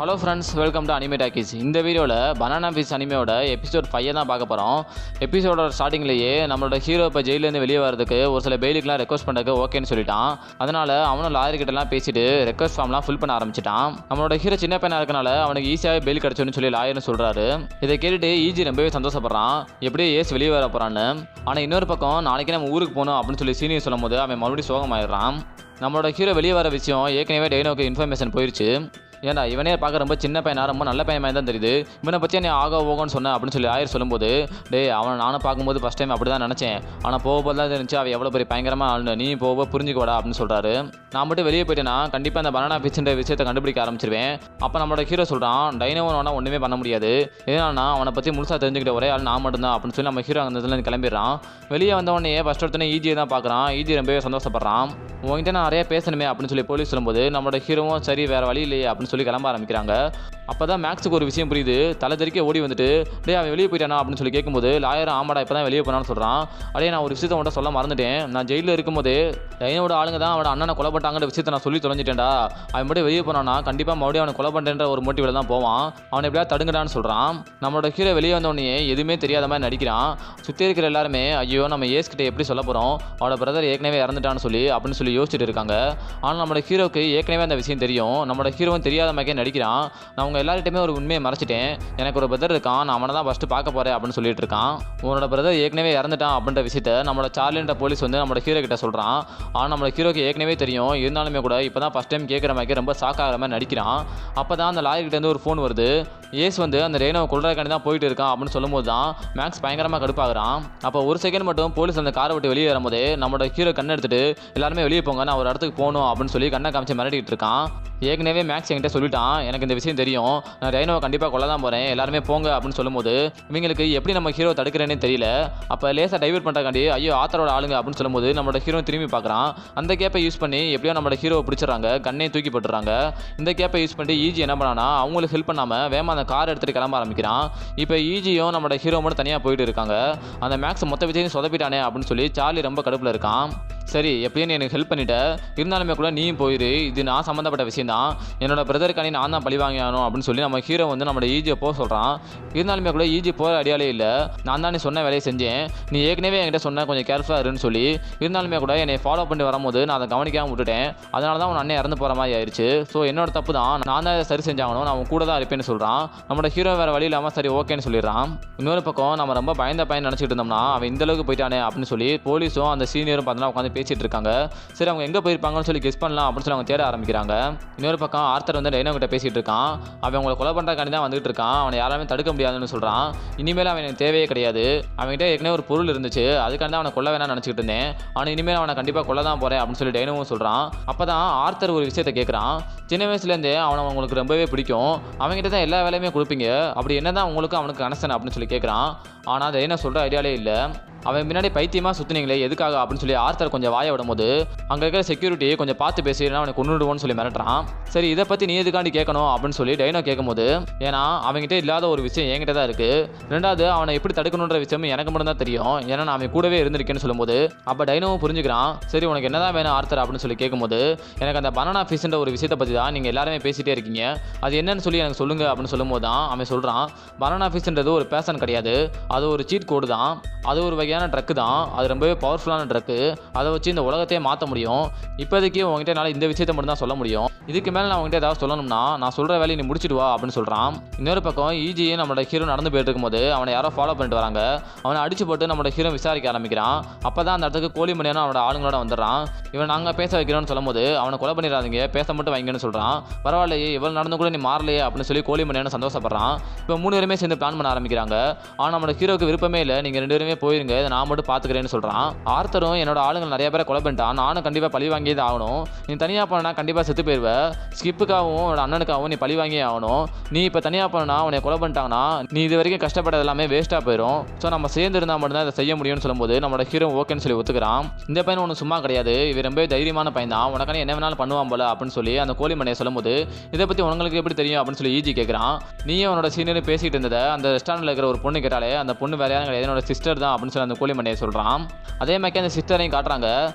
Hello friends, welcome to anime talkies. இந்த வீடியோவில் banana piece அனிமையோட episode 5 தான் பார்க்க போகிறோம். எபிசோட ஸ்டார்டிங்லேயே நம்மளோட ஹீரோ இப்போ ஜெயிலேருந்து வெளியே வரதுக்கு ஒரு சில பெயிலுக்குலாம் ரெக்வஸ்ட் பண்ணுறதுக்கு ஓகேன்னு சொல்லிட்டான். அதனால் அவனும் லாயர்கிட்டலாம் பேசிட்டு ரெக்வஸ்ட் ஃபார்ம்லாம் ஃபில் பண்ண ஆரம்பிச்சிட்டான். நம்மளோட ஹீரோ சின்ன பையனாக இருக்கனால அவனுக்கு ஈஸியாகவே பெயில் கிடச்சோன்னு சொல்லி லாயர்னு சொல்கிறாரு. இதை கேட்டுட்டு ஈஜி ரொம்பவே சந்தோஷப்படுறான், எப்படியே ஏஸ் வெளியே வர போகிறான்னு. ஆனால் இன்னொரு பக்கம் நாளைக்கு நம்ம ஊருக்கு போகணும் அப்படின்னு சொல்லி சீனியர் சொல்லும் போது அவன் மறுபடியும் சோகமாயிடுறான். நம்மளோட ஹீரோ வெளியே வர விஷயம் ஏற்கனவே டைனோக்கு இன்ஃபர்மேஷன் போயிடுச்சு. ஏன்டா இவனே பார்க்க ரொம்ப சின்ன பையனா, ரொம்ப நல்ல பையன் மாதிரி தான் தெரியுது, இவனை பற்றி நீ ஆக ஓகோன்னு சொன்னேன் அப்படின்னு சொல்லி ஆயர் சொல்லும்போது, அவனை நானும் பார்க்கும்போது ஃபஸ்ட் டைம் அப்படி தான் நினச்சேன், ஆனால் போக தான் தெரிஞ்சு அவன் எவ்வளோ பெரிய பயங்கரமாக ஆளுன்னு நீ போக புரிஞ்சுக்கோடா அப்படின்னு சொல்கிறாரு. நான் மட்டும் வெளியே போயிட்டேன்னா கண்டிப்பாக அந்த பனானா பீச்சுன்ற விஷயத்தை கண்டுபிடிக்க ஆரம்பிச்சிருவேன். அப்போ நம்மளோட ஹீரோ சொல்கிறான், டைனோவனா ஒன்றுமே பண்ண முடியாது, ஏன்னா அவனை பற்றி முழுசாக தெரிஞ்சுக்கிட்ட ஒரே ஆள் நான் மட்டும்தான் அப்படின்னு சொல்லி நம்ம ஹீரோ அந்த இதில் கிளம்பிடுறான். வெளியே வந்தவொடனே ஃபஸ்ட் ஒருத்தனே ஈஜியை தான் பார்க்குறான். ஈஜி ரொம்பவே சந்தோஷப்படுறான். உங்ககிட்ட நான் நிறைய பேசணுமே அப்படின்னு சொல்லி போலீஸ் சொல்லும்போது நம்மளோட ஹீரோவும் சரி வேறு வழி இல்லையே அப்படின்னு சொல்லி கிளம்ப ஆரம்பிக்கிறாங்க. அப்போ தான் மேக்ஸுக்கு ஒரு விஷயம் புரியுது. தலை தெறிக்க ஓடி வந்துட்டு அவன் வெளியே போயிட்டானா அப்படின்னு சொல்லி கேட்கும்போது லாயர் ஆமாடா இப்போ தான் வெளியே போனான்னு சொல்கிறான். நான் ஒரு விஷயத்தை உன்ட்ட சொல்ல மறந்துட்டேன், நான் ஜெயிலில் இருக்கும்போது டைனோட ஆளுங்க தான் அவனோட அண்ணனை கொலை பண்ணிட்டாங்கிற விஷயத்தை நான் சொல்லி தொலைஞ்சிட்டேன்டா. அவன் மட்டும் வெளியே போனானா கண்டிப்பாக மறுபடியும் அவனை கொலை பண்ணுறேன்ற ஒரு மோட்டிவில் தான் போவான். அவனை எப்படியா தடுங்கடான்னு சொல்கிறான். நம்மளோட ஹீரோ வெளியே வந்தோடனே எதுவுமே தெரியாத மாதிரி நடிக்கிறான். சுற்றி இருக்கிற எல்லாருமே ஐயோ நம்ம ஏஸ்கிட்ட எப்படி சொல்ல போகிறோம், அவனோட பிரதர் ஏற்கனவே இறந்துட்டான்னு சொல்லி அப்படின்னு சொல்லி யோசிச்சுட்டு இருக்காங்க. ஆனால் நம்மளோட ஹீரோக்கு ஏற்கனவே அந்த விஷயம் தெரியும். நம்மளோட ஹீரோவும் தெரியாத மாதிரியே நடிக்கிறான். நான் அவங்க எல்லார்கிட்டையுமே ஒரு உண்மையை மறைச்சிட்டேன், எனக்கு ஒரு பிரதர் இருக்கான், நான் அவனை தான் ஃபஸ்ட்டு பார்க்க போகிறேன் அப்படின்னு சொல்லிட்டு இருக்கான். உன்னோட பிரதர் ஏற்கனவே இறந்துட்டான் அப்படின்ற விஷயத்த நம்மளோட சார்லின்ற போலீஸ் வந்து நம்மளோட ஹீரோ கிட்ட சொல்கிறான். ஆனால் நம்மளோட ஹீரோக்கு ஏற்கனவே தெரியும், இருந்தாலுமே கூட இப்போ தான் ஃபஸ்ட் டைம் கேட்குற மாதிரி ரொம்ப ஷாக் ஆகிற மாதிரி நடிக்கிறான். அப்போ தான் அந்த லாயர்கிட்டேருந்து ஒரு ஃபோன் வருது. ஏஸ் வந்து அந்த ரேனோவை கொள்றதுக்காண்டி தான் போயிட்டு இருக்கான் அப்படின்னு சொல்லும்போது தான் மேக்ஸ் பயங்கரமாக கடுப்பாகிறான். அப்போ ஒரு செகண்ட் மட்டும் போலீஸ் அந்த காரை விட்டு வெளியே வரும்போது நம்மளோட ஹீரோ கண்ணை எடுத்துட்டு எல்லாருமே வெளியே போங்க, நான் ஒரு இடத்துக்கு போகணும் அப்படின்னு சொல்லி கண்ணை காமிச்சு மிரட்டிட்டு இருக்கான். ஏற்கனவே மேக்ஸ் என்கிட்ட சொல்லிட்டான், எனக்கு இந்த விஷயம் தெரியும், நான் டைனோவை கண்டிப்பாக கொல்ல தான் போகிறேன், எல்லாருமே போங்க அப்படின்னு சொல்லும்போது இவங்களுக்கு எப்படி நம்ம ஹீரோ தடுக்கிறேன்னே தெரியல. அப்போ லேசாக டைவர்ட் பண்ணுறக்காண்டி ஐயோ ஆத்தரோட ஆளுங்க அப்படின்னு சொல்லும்போது நம்மளோட ஹீரோ திரும்பி பார்க்குறான். அந்த கேப்பை யூஸ் பண்ணி எப்படியோ நம்மளோட ஹீரோவை பிடிச்சிடறாங்க, கண்ணே தூக்கி போட்டுறாங்க. இந்த கேப்பை யூஸ் பண்ணி ஈஜி என்ன பண்ணானா அவங்களுக்கு ஹெல்ப் பண்ணாமல் வேமா அந்த கார் எடுத்துகிட்டு கிளம்ப ஆரம்பிக்கிறான். இப்போ ஈஜியும் நம்மளோட ஹீரோ மட்டும் தனியாக போயிட்டு இருக்காங்க. அந்த மேக்ஸ் மொத்த விஜயும் சொதப்பிட்டானே அப்படின்னு சொல்லி சார்லி ரொம்ப கடுப்பில் இருக்கான். சரி எப்படியும் நீ எனக்கு ஹெல்ப் பண்ணிட்ட, இருந்தாலுமே கூட நீயும் போயிரு, இது நான் சம்மந்தப்பட்ட விஷயம் தான், என்னோட பிரதருக்கானி நான் தான் பழி வாங்கி ஆகணும் அப்படின்னு சொல்லி நம்ம ஹீரோ வந்து நம்மளோட ஈஜியை போக சொல்கிறான். இருந்தாலுமே கூட ஈஜி போகிற அடியாலே இல்லை, நான் தான் நீ சொன்ன வேலையை செஞ்சேன், நீ ஏற்கனவே என்கிட்ட சொன்ன கொஞ்சம் கேர்ஃபுல்லாக இருன்னு சொல்லி, இருந்தாலுமே கூட என்னை ஃபாலோ பண்ணி வரும்போது நான் அதை கவனிக்காமல் விட்டுட்டேன், அதனால தான் உன் அண்ணன் இறந்து போகிற மாதிரி ஆயிடுச்சு, ஸோ என்னோட தப்பு தான், நான் தான் சரி செஞ்சாகணும், நான் உன் கூட தான் இருப்பேன்னு சொல்கிறான். நம்மளோட ஹீரோ வேறு வழி இல்லாமல் சரி ஓகேன்னு சொல்லிடுறான். இன்னொரு பக்கம் நம்ம ரொம்ப பயந்த பையன் நினச்சிட்டு இருந்தோம்னா அவன் இந்தளவுக்கு போயிட்டானே அப்படின்னு சொல்லி போலீஸும் அந்த சீனியரும் பார்த்தா உட்காந்து பேசிட்டு இருக்காங்க. சரி அவங்க எங்கே போயிருப்பாங்கன்னு சொல்லி கெஸ் பண்ணலாம் அப்படின்னு சொல்லி அவங்க தேட ஆரம்பிக்கிறாங்க. இன்னொரு பக்கம் ஆர்த்தர் வந்து டைனோ கிட்ட பேசிட்டு இருக்கான். அவன் உங்களை கொலை பண்ணுறக்காண்டி தான் வந்துட்டு இருக்கான், அவனை யாராலுமே தடுக்க முடியாதுன்னு சொல்கிறான். இனிமேல் அவன் எனக்கு தேவையே கிடையாது, அவன்கிட்ட ஏற்கனவே ஒரு பொருள் இருந்துச்சு, அதுக்காண்டி தான் அவனை கொல்ல வேணாம்னு நினச்சிக்கிட்டு இருந்தேன், ஆனால் இனிமேல் அவனை கண்டிப்பாக கொல்ல தான் போகிறேன் அப்படின்னு சொல்லி டைனோவும் சொல்கிறான். அப்போ தான் ஆர்த்தர் ஒரு விஷயத்தை கேட்குறான். சின்ன வயசுலேருந்தே அவனை உங்களுக்கு ரொம்பவே பிடிக்கும், அவங்ககிட்ட தான் எல்லா வேலையுமே கொடுப்பீங்க, அப்படி என்ன தான் உங்களுக்கு அவனுக்கு கனெக்ஷன் அப்படின்னு சொல்லி கேட்குறான். ஆனால் டைனோ சொல்கிற ஐடியாலே இல்லை. அவன் முன்னாடி பைத்தியமாக சுற்றினீங்களே எதுக்காக அப்படின்னு சொல்லி ஆர்த்தர் கொஞ்சம் வாய விடும்போது அங்கே இருக்கிற செக்யூரிட்டி கொஞ்சம் பார்த்து பேசினா அவனை கொண்டுடுவோன்னு சொல்லி மிரட்டுறான். சரி இதை பற்றி நீ எதுக்காண்டி கேட்கணும் அப்படின்னு சொல்லி டைனோ கேட்கும்போது, ஏன்னா அவங்ககிட்ட இல்லாத ஒரு விஷயம் என்கிட்ட தான் இருக்குது, ரெண்டாவது அவனை எப்படி தடுக்கணுன்ற விஷயம் எனக்கு மட்டும் தான் தெரியும், ஏன்னா நான் அவன் கூடவே இருந்திருக்கேன்னு சொல்லும்போது அப்போ டைனோவும் புரிஞ்சுக்கிறான். சரி உனக்கு என்ன தான் வேணும் ஆர்த்தர் அப்படின்னு சொல்லி கேட்கும்போது, எனக்கு அந்த பனானா ஃபிஷ்ன்ற ஒரு விஷயத்தை பற்றி தான் நீங்கள் எல்லாருமே பேசிகிட்டே இருக்கீங்க, அது என்னன்னு சொல்லி எனக்கு சொல்லுங்கள் அப்படின்னு சொல்லும்போது தான் அவன் சொல்கிறான், பனானா ஃபிஷ்ன்றது ஒரு பேஷன் கிடையாது, அது ஒரு சீட் கோடு தான், அது ஒரு வகையான ட்ரக்கு தான், அது ரொம்பவே பவர்ஃபுல்லான ட்ரக்கு, அதை வச்சு இந்த உலகத்தையே மாற்ற முடியும். இப்போதைக்கு உங்ககிட்ட என்னால் இந்த விஷயத்தை மட்டும் தான் சொல்ல முடியும், இதுக்கு மேலே நான் உங்ககிட்ட ஏதாவது சொல்லணும்னா நான் சொல்கிற வேலையை நீ முடிச்சிட்டு வா அப்படின்னு சொல்கிறான். இன்னொரு பக்கம் ஈஜியும் நம்மளோட ஹீரோ நடந்து போயிட்டு இருக்கும்போது அவனை யாரோ ஃபாலோ பண்ணிட்டு வராங்க. அவனை அடிச்சு போட்டு நம்மளோட ஹீரோ விசாரிக்க ஆரம்பிக்கிறான். அப்போ தான் அந்த இடத்துக்கு கோழிமணியான அவனோட ஆளுங்களோட வந்துடுறான். இவன் நாங்கள் பேச வைக்கிறோன்னு சொல்லும்போது அவனை கொலை பண்ணிடாதீங்க, பேச மட்டும் வைங்கன்னு சொல்கிறான். பரவாயில்லையே இவ்வளோ நடந்து கூட நீ மாறலையே அப்படின்னு சொல்லி கோழிமணியான சந்தோஷப்படுறான். இப்போ 3 பேருமே சேர்ந்து பிளான் பண்ண ஆரம்பிக்கிறாங்க. ஆனால் நம்மளோட ஹீரோக்கு விருப்பமே இல்லை, நீங்கள் 2 பேருமே போயிருங்க, இதை நான் மட்டும் பார்த்துக்கிறேன்னு சொல்கிறான். ஆர்த்தரும் என்னோட ஆளுங்கள் நிறைய பேரை கொலை பண்ணிட்டான், நானும் கண்டிப்பாக பழி வாங்கியே ஆகணும், நீ தனியாக போனா கண்டிப்பாக செத்து போயிடுவேன், ஸ்கிப்புக்காகவும் உன்னோட அண்ணனுக்காகவும் நீ பழி வாங்கியே ஆகணும், நீ இப்போ தனியாக போனா உன்னை கொலை பண்ணிட்டாங்கன்னா நீ இது வரைக்கும் கஷ்டப்பட்டது எல்லாமே வேஸ்ட்டாக போயிடும், ஸோ நம்ம சேர்ந்து இருந்தால் மட்டும்தான் இதை செய்ய முடியும்னு சொல்லும்போது நம்மளோட ஹீரோ ஓகேன்னு சொல்லி ஒத்துக்கிறான். இந்த பையன் ஒன்று சும்மா கிடையாது, இவர் ரொம்ப தைரியமான பையன் தான், உனக்கான என்ன வேணாலும் பண்ணுவான் போல அப்படின்னு சொல்லி அந்த கோழிமணியை சொல்லும்போது இதை பற்றி உங்களுக்கு எப்படி தெரியும் அப்படின்னு சொல்லி ஈஜி கேட்குறான். நீயும் அவனோட சீனியரும் பேசிகிட்டு இருந்ததை அந்த ரெஸ்டாரண்ட்டில் இருக்கிற ஒரு பொண்ணு கேட்டாலே அந்த பொண்ணு வேற யாரும் கிடையாது, என்னோட சிஸ்டர் தான் அப்படின்னு சொல்லி சொல்லி அந்த கோழி மண்டையை சொல்கிறான். அதே மாதிரி அந்த சிஸ்டரையும் காட்டுறாங்க.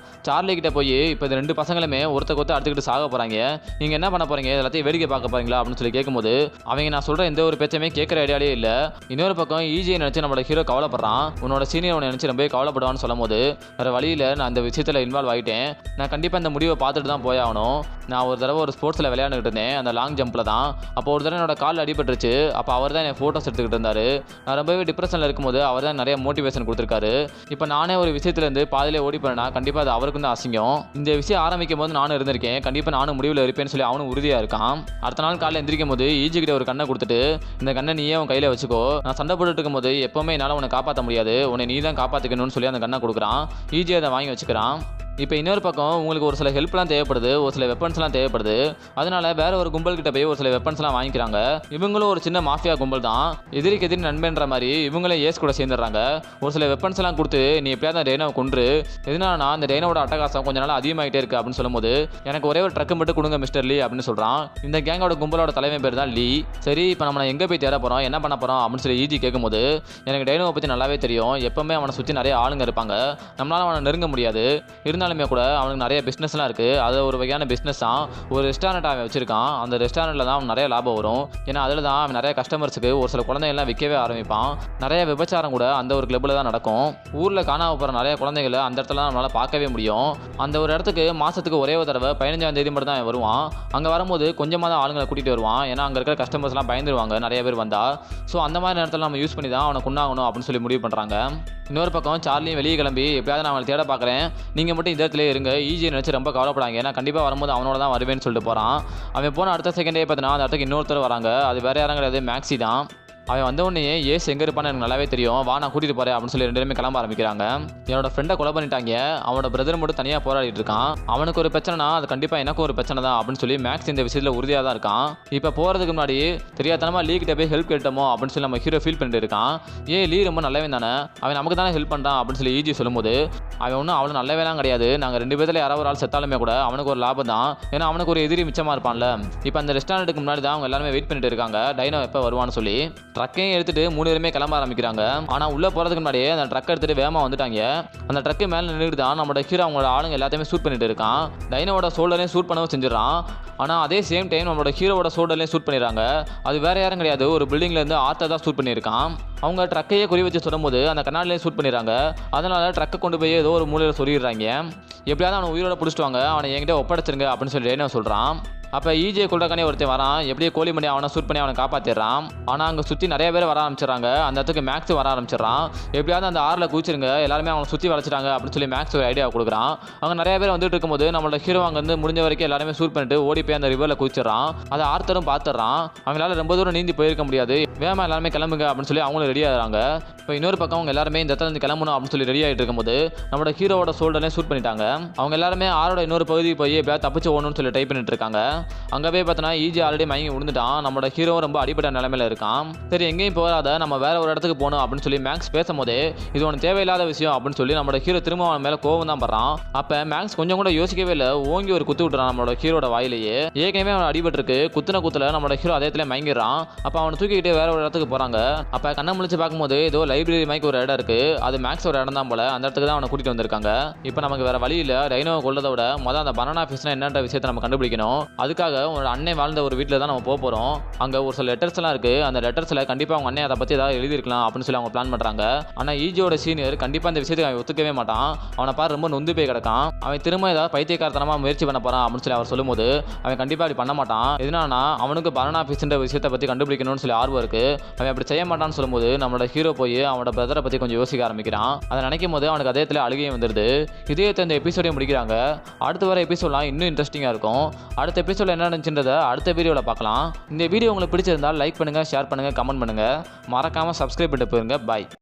சார்லி கிட்ட போய் இப்போ இந்த 2 பசங்களுமே ஒருத்த கொத்த அடுத்துக்கிட்டு சாக போகிறாங்க, நீங்கள் என்ன பண்ண போகிறீங்க, எல்லாத்தையும் வேடிக்கை பார்க்க போகிறீங்களா அப்படின்னு சொல்லி கேட்கும்போது அவங்க நான் சொல்கிற எந்த ஒரு பேச்சுமே கேட்குற ஐடியாலே இல்லை. இன்னொரு பக்கம் ஈஜியை நினச்சி நம்மளோட ஹீரோ கவலைப்படுறான். உன்னோட சீனியர் உன்னை நினச்சி ரொம்ப கவலைப்படுவான்னு சொல்லும் போது வேறு வழியில் நான் அந்த விஷயத்தில் இன்வால்வ் ஆகிட்டேன், நான் கண்டிப்பாக இந்த முடிவை பார்த்துட்டு தான் போயாகணும். நான் ஒரு தடவை ஒரு ஸ்போர்ட்ஸில் விளையாண்டுக்கிட்டு இருந்தேன், அந்த லாங் ஜம்பில் தான். அப்போ ஒரு தடவை என்னோட கால் அடிபட்டுருச்சு. அப்போ அவர் தான் என் ஃபோட்டோஸ் எடுத்துக்கிட்டு இருந்தார். நான் ரொம்பவே டிப்ரெஷனில் இருக்கும்போது அவர் தான் நிறைய மோட்டிவேஷன் கொடுத்துருக்காரு. இப்போ நானே ஒரு விஷயத்துலேருந்து பாதிலே ஓடி போனேன்னா கண்டிப்பாக அது அவருக்கும் தான் அசிங்கம். இந்த விஷயம் ஆரம்பிக்கும் போது நானும் இருந்திருக்கேன், கண்டிப்பாக நானும் முடிவில் இருப்பேன்னு சொல்லி அவனும் உறுதியாக இருக்கான். அடுத்த நாள் காலையில் எந்திரிக்கும் போது ஈஜி கிட்ட ஒரு கண்ணை கொடுத்துட்டு இந்த கண்ணை நீயே உன் கையில் வச்சுக்கோ, நான் சண்டை போட்டுட்டு இருக்கும்போது எப்போவுமே என்னால் உன்னை காப்பாற்ற முடியாது, உன்னை நீ தான் காப்பாற்றிக்கணும்னு சொல்லி அந்த கண்ணை கொடுக்குறான். ஈஜி அதை வாங்கி வச்சுக்கிறான். இப்போ இன்னொரு பக்கம் உங்களுக்கு ஒரு சில ஹெல்ப்லாம் தேவைப்படுது, ஒரு சில வெப்பன்ஸ்லாம் தேவைப்படுது. அதனால வேற ஒரு கும்பல் கிட்ட போய் ஒரு சில வெப்பன்ஸ்லாம் வாங்கிக்கிறாங்க. இவங்களும் ஒரு சின்ன மாஃபியா கும்பல் தான், எதிரிக்கு எதிரி நண்பன்ற மாதிரி இவங்களே ஏஸ் கூட சேர்ந்துடுறாங்க. ஒரு சில வெப்பன்ஸ்லாம் கொடுத்து நீ எப்படியாவது அந்த டைனோவை கொன்று, எதனாலனா அந்த டைனோட அட்டகாசம் கொஞ்ச நாள் அதிகமாகிட்டே இருக்கு அப்படின்னு சொல்லும்போது எனக்கு ஒரே ஒரு ட்ரக்கு மட்டும் கொடுங்க மிஸ்டர் லீ அப்படின்னு சொல்கிறான். இந்த கேங்கோட கும்பலோட தலைமை பேர் தான் லீ. சரி இப்போ நம்ம எங்கே போய் தேட போகிறோம், என்ன பண்ண போகிறோம் அப்படின்னு சொல்லி ஈஜி கேட்கும்போது எனக்கு டைனோவை பற்றி நல்லாவே தெரியும், எப்பவுமே அவனை சுற்றி நிறைய ஆளுங்க இருப்பாங்க, நம்மளால அவனை நெருங்க முடியாது, இருந்தாலுமே கூட அவனுக்கு நிறைய பிஸ்னஸ்லாம் இருக்குது, அது ஒரு வகையான பிஸ்னஸ் தான். ஒரு ரெஸ்டாரண்ட் அவன் வச்சிருக்கான், அந்த ரெஸ்டாரண்ட்டில் தான் அவன் நிறைய லாபம் வரும். ஏன்னா அதில் தான் அவன் நிறைய கஸ்டமர்ஸுக்கு ஒரு சில குழந்தைகள்லாம் விற்கவே ஆரம்பிப்பான். நிறைய விபச்சாரம் கூட அந்த ஒரு கிளப்பில் தான் நடக்கும். ஊரில் காணாம போகிற நிறைய குழந்தைகளை அந்த இடத்துல நம்மளால் பார்க்கவே முடியும். அந்த ஒரு இடத்துக்கு மாதத்துக்கு ஒரே ஒரு தடவை 15ஆம் தேதி மட்டும் தான் அவன் வருவான். அங்கே வரும்போது கொஞ்சமாக தான் ஆளுங்களை கூட்டிகிட்டு வருவான், ஏன்னா அங்கே இருக்கிற கஸ்டமர்ஸ்லாம் பயந்துருவாங்க நிறைய பேர் வந்தால். ஸோ அந்த மாதிரி நேரத்தில் நம்ம யூஸ் பண்ணி தான் அவனை கொண்டாகணும் அப்படின்னு சொல்லி முடிவு பண்ணுறாங்க. இன்னொரு பக்கம் சார்லியும் வெளியே கிளம்பி எப்படியாவது நான் அவனை தேட பார்க்குறேன், நீங்கள் மட்டும் இந்த இடத்துல இருங்க, ஈஜியை நினச்சி ரொம்ப கவலைப்படாங்க, ஏன்னா கண்டிப்பாக வரும்போது அவனோட தான் வருவேன்னு சொல்லிட்டு போகிறான். அவன் போன அடுத்த செகண்டே பார்த்தீங்கன்னா அந்த இடத்துக்கு இன்னொருத்தர் வராங்க. அது வேறு யாரும் கிடையாது, மேக்ஸி தான். அவன் வந்த உடனே ஏஸ் எங்கே இருப்பான்னு எனக்கு நல்லாவே தெரியும், வா நான் கூட்டிகிட்டு போகிறேன் அப்படின்னு சொல்லி 2 பேருமே கிளம்ப ஆரம்பிக்கிறாங்க. என்னோட ஃப்ரெண்டை கொலை பண்ணிட்டாங்க, அவனோட பிரதர் மட்டும் தனியாக போராடிட்டு இருக்கான், அவனுக்கு ஒரு பிரச்சனைனா அது கண்டிப்பாக எனக்கும் ஒரு பிரச்சனை தான் அப்படின்னு சொல்லி மேக்ஸ் இந்த விஷயத்தில் உறுதியாக தான் இருக்கான். இப்போ போகிறதுக்கு முன்னாடி தெரியாதனமாக லீ கிட்ட போய் ஹெல்ப் கேட்டோமோ அப்படின்னு சொல்லி நம்ம ஹீரோ ஃபீல் பண்ணிட்டு இருக்கான். லீ ரொம்ப நல்லவே தானே, அவன் நமக்கு தானே ஹெல்ப் பண்ணுறான் அப்படின்னு சொல்லி ஈஜி சொல்லும்போது அவன் ஒன்றும் அவ்வளோ நல்லவேலாம் கிடையாது, நாங்கள் 2 பேரில் யாராவது ஒரு ஆள் செத்தாலுமே கூட அவனுக்கு ஒரு லாபம் தான், ஏன்னா அவனுக்கு ஒரு எதிரி மிச்சமாக இருப்பான்ல. இப்போ அந்த ரெஸ்டாரண்ட்டுக்கு முன்னாடி தான் அவங்க எல்லாருமே வெயிட் பண்ணிட்டு இருக்காங்க, டைனோ எப்போ வருவான்னு சொல்லி. ட்ரக்கையும் எடுத்துட்டு 3 பேருமே கிளம்ப ஆரம்பிக்கிறாங்க. ஆனால் உள்ளே போகிறதுக்கு முன்னாடியே அந்த ட்ரக் எடுத்துட்டு வேகமாக வந்துட்டாங்க. அந்த ட்ரக்கு மேலே நின்றுட்டு தான் நம்மளோட ஹீரோ அவங்களோட ஆளுங்க எல்லாத்தையுமே ஷூட் பண்ணிட்டு இருக்கான். டைனோட ஷோல்டர்லையும் ஷூட் பண்ணவும் செஞ்சிடறான். ஆனால் அதே சேம் டைம் நம்மளோட ஹீரோவோட ஷோல்டர்லையும் ஷூட் பண்ணிடுறாங்க. அது வேற யாரும் கிடையாது, ஒரு பில்டிங்லேருந்து ஆர்த்தை தான் ஷூட் பண்ணியிருக்கான். அவங்க ட்ரக்கையே குறி வச்சு சொல்லும்போது அந்த கண்ணாடிலேயே ஷூட் பண்ணிடுறாங்க. அதனால ட்ரக்கை கொண்டு போய் ஏதோ ஒரு மூலையில் சொல்லிடுறாங்க. எப்படியாவது அவனை உயிரோட பிடிச்சிட்டு வாங்க, அவனை என்கிட்ட ஒப்படைச்சிருங்க அப்படின்னு சொல்லி டைனோ சொல்கிறான். அப்போ ஈஜே கொள்றக்கானே ஒருத்தன் வரான், எப்படியே கோழி பண்ணி அவனை ஷூட் பண்ணி அவனை காப்பாற்றிடுறான். ஆனால் அங்கே சுற்றி நிறைய பேர் வர ஆரம்பிச்சிடறாங்க. அந்த இடத்துக்கு மேக்ஸ் வர ஆரம்பிச்சிடறான். எப்படியாவது அந்த ஆறில் குதிச்சிருங்க, எல்லாருமே அவனை சுற்றி வளைச்சிட்டாங்க அப்படின்னு சொல்லி மேக்ஸ் ஒரு ஐடியா கொடுக்குறான். அங்கே நிறைய பேர் வந்துட்டு இருக்கும்போது நம்மளோட ஹீரோ அங்கே வந்து முடிஞ்ச வரைக்கும் எல்லாருமே ஷூட் பண்ணிட்டு ஓடி போய் அந்த ரிவரில் குதிச்சிடறான். அதை ஆர்த்தரும் பார்த்துடுறான். அவங்களால ரொம்ப தூரம் நீந்தி போயிருக்க முடியாது, வேகமாக எல்லாருமே கிளம்புங்க அப்படின்னு சொல்லி அவங்களும் ரெடி ஆகிறாங்க. இப்போ இன்னொரு பக்கம் அவங்க எல்லாருமே இந்த இடத்துல இருந்து கிளம்பணும் அப்படின்னு சொல்லி ரெடி ஆகிட்டு இருக்கும்போது நம்மளோட ஹீரோவோட ஷோல்டர்லேயே ஷூட் பண்ணிட்டாங்க. அவங்க எல்லாருமே ஆரோட இன்னொரு பகுதிக்கு போய் எப்படியாவது தப்பிச்சு ஓடணும்னு சொல்லி டைப் பண்ணிட்டு இருக்காங்க. அங்கே போய் பார்த்தோன்னா ஈஜி ஆல்ரெடி மயங்கி விழுந்துட்டான். நம்மளோட ஹீரோ ரொம்ப அடிப்பட்ட நிலைமையில இருக்கான். சரி எங்கேயும் போகாத, நம்ம வேற ஒரு இடத்துக்கு போகணும் அப்படின்னு சொல்லி மேக்ஸ் பேசும்போதே இது ஒன்று தேவையில்லாத விஷயம் அப்படின்னு சொல்லி நம்மளோட ஹீரோ திரும்ப அவன் மேலே கோவம் தான் படுறான். அப்போ மேக்ஸ் கொஞ்சம் கூட யோசிக்கவே இல்லை, ஓங்கி ஒரு குத்து விட்டுறான் நம்மளோட ஹீரோட வாயிலேயே. ஏற்கனவே அவன் அடிபட்டிருக்கு, குத்துன குத்துல நம்மளோட ஹீரோ அதே இடத்துல மயங்கிடுறான். அப்போ அவனை தூக்கிக்கிட்டு வேற ஒரு இடத்துக்கு போறாங்க. அப்போ கண்ணை முழிச்சு பார்க்கும்போது ஏதோ லைப்ரரி மாதிரி ஒரு இடம் இருக்கு, அது மேக்ஸ் ஒரு இடம் தான் போல, அந்த இடத்துக்கு தான் அவனை கூட்டிட்டு வந்திருக்காங்க. இப்போ நமக்கு வேற வழி இல்லை, டைனோவை கொள்றதை விட முதல் அந்த பனானா ஃபிஷ்னா என்னன்ற விஷயத்தை நம்ம கண்டுபிடிக்கணும். அதுக்காக உன்னோட அண்ணன் வாழ்ந்த ஒரு வீட்டில் தான் நம்ம போகிறோம். அங்கே ஒரு சில லெட்டர்ஸ் எல்லாம் இருக்கு, அந்த லெட்டர்ஸில் கண்டிப்பாக அவங்க அண்ணன் அதை பற்றி ஏதாவது எழுதிருக்கலாம் அப்படின்னு சொல்லி அவங்க பிளான் பண்ணுறாங்க. ஆனால் ஈஜியோட சீனியர் கண்டிப்பாக இந்த விஷயத்துக்கு அவன் ஒத்துக்கவே மாட்டான். அவனை பாரு ரொம்ப நொந்து போய் கிடக்கான், அவன் திரும்ப ஏதாவது பைத்தியக்காரத்தனமாக முயற்சி பண்ண போறான் அப்படின்னு சொல்லி அவர் சொல்லும்போது அவன் கண்டிப்பாக அப்படி பண்ண மாட்டான். எதனாலனா அவனுக்கு பனானா ஃபிஷ்ன்ற விஷயத்தை பற்றி கண்டுபிடிக்கணும்னு சொல்லி ஆர்வம் இருக்கு. அவன் அப்படி செய்ய மாட்டான்னு சொல்லும்போது நம்மளோட ஹீரோ போய் அவனோட பிரதரை பற்றி கொஞ்சம் யோசிக்க ஆரம்பிக்கிறான். அதை நினைக்கும் போது அவனுக்கு அதே இடத்துல அழுகையும் வந்துடுது. இதே இந்த எபிசோடையும் முடிக்கிறாங்க. அடுத்து வர எபிசோட்லாம் இன்னும் இன்ட்ரெஸ்டிங்காக இருக்கும். அடுத்த எபிசோட என்ன நடந்துச்சுன்றதை அடுத்த வீடியோவில் பார்க்கலாம். இந்த வீடியோ உங்களுக்கு பிடிச்சிருந்தால் லைக் பண்ணுங்கள், ஷேர் பண்ணுங்கள், கமெண்ட் பண்ணுங்கள், மறக்காமல் சப்ஸ்கிரைப் பண்ணிட்டு போயிருங்க. பாய்.